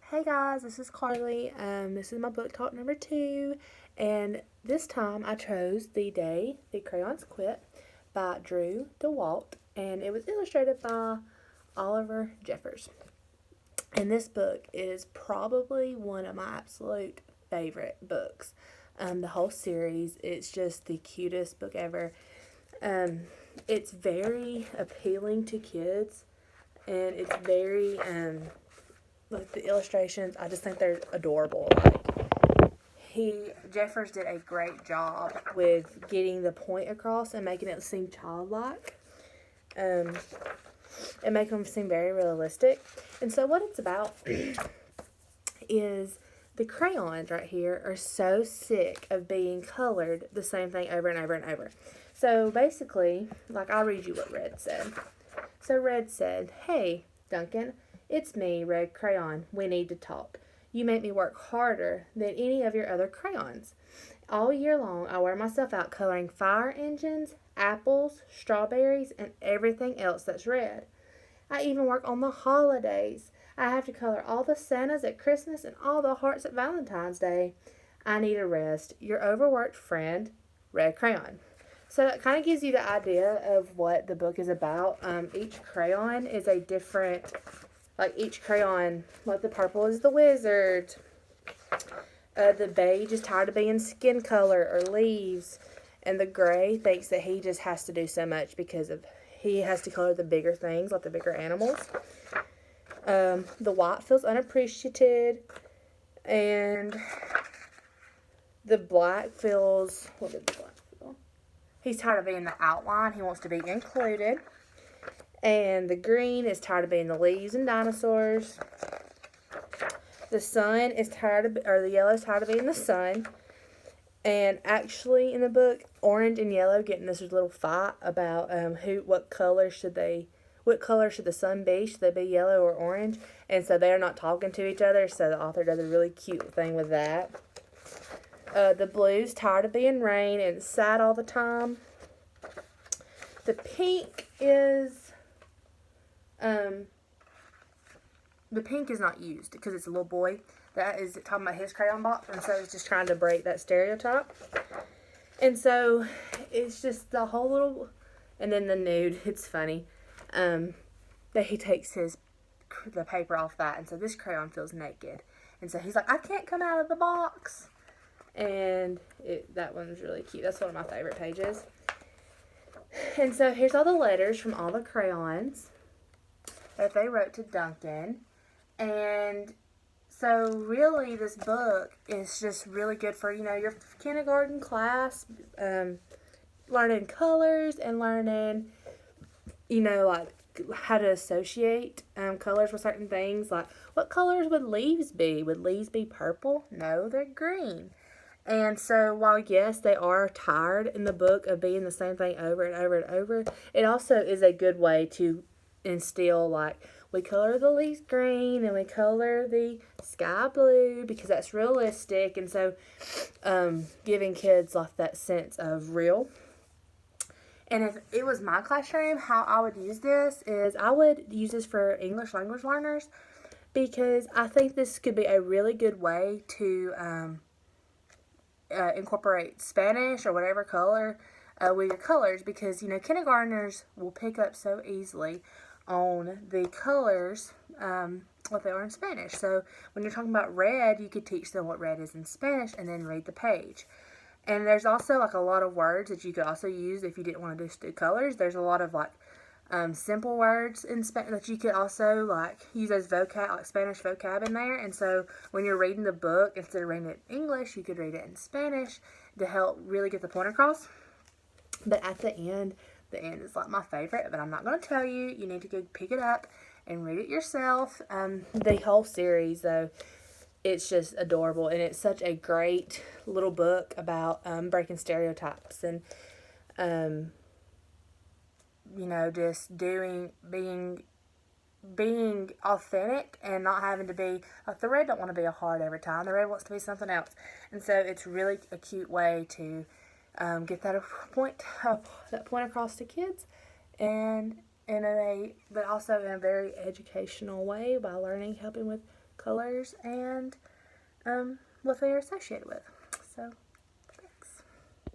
Hey guys, this is Carly. This is my book talk number 2, and this time I chose The Day the Crayons Quit by Drew DeWalt, and it was illustrated by Oliver Jeffers. And this book is probably one of my absolute favorite books. The whole series, it's just the cutest book ever. Um, it's very appealing to kids, and it's very like the illustrations, I just think they're adorable. Jeffers did a great job with getting the point across and making it seem childlike, um, and make them seem very realistic. And so what it's about is the crayons right here are so sick of being colored the same thing over and over and over. So basically, like, I'll read you what Red said. So Red said, "Hey, Duncan, it's me, Red Crayon. We need to talk. You make me work harder than any of your other crayons. All year long, I wear myself out coloring fire engines, apples, strawberries, and everything else that's red. I even work on the holidays. I have to color all the Santas at Christmas and all the hearts at Valentine's Day. I need a rest. Your overworked friend, Red Crayon." So that kind of gives you the idea of what the book is about. Each crayon is a different, like each crayon, like the purple is the wizard. The beige is tired of being skin color or leaves. And the gray thinks that he just has to do so much because of he has to color the bigger things, like the bigger animals. The white feels unappreciated. And the black feels, what did the black feel? He's tired of being the outline. He wants to be included. And the green is tired of being the leaves and dinosaurs. The sun is the yellow is tired of being the sun. And actually, in the book, orange and yellow get in this little fight about what color should the sun be? Should they be yellow or orange? And so they're not talking to each other. So the author does a really cute thing with that. The blue's tired of being rain and sad all the time. The pink is not used because it's a little boy. That is talking about his crayon box, and so it's just trying to break that stereotype. And so it's just the whole little, and then the nude. It's funny that he takes the paper off that, and so this crayon feels naked, and so he's like, "I can't come out of the box." And that one's really cute. That's one of my favorite pages. And so here's all the letters from all the crayons that they wrote to Duncan. And so really this book is just really good for, your kindergarten class, learning colors and learning, like how to associate colors with certain things. Like, what colors would leaves be? Would leaves be purple? No, they're green. And so while, yes, they are tired in the book of being the same thing over and over and over, it also is a good way to instill, like, we color the leaves green and we color the sky blue because that's realistic. And so giving kids, like, that sense of real. And if it was my classroom, how I would use this is I would use this for English language learners because I think this could be a really good way to incorporate Spanish or whatever color with your colors because, kindergartners will pick up so easily on the colors what they are in Spanish. So when you're talking about red, you could teach them what red is in Spanish and then read the page. And there's also, like, a lot of words that you could also use if you didn't want to just do colors. There's a lot of, like, simple words in Spanish that you could also, like, use as vocab, like Spanish vocab in there. And so when you're reading the book, instead of reading it in English, you could read it in Spanish to help really get the point across. But at the end is, like, my favorite, but I'm not going to tell you. You need to go pick it up and read it yourself. The whole series, though, it's just adorable, and it's such a great little book about breaking stereotypes and just being authentic and not having to be like the red don't want to be a heart every time. The red wants to be something else, and so it's really a cute way to get that point across to kids, and but also in a very educational way by helping with colors and what they are associated with. So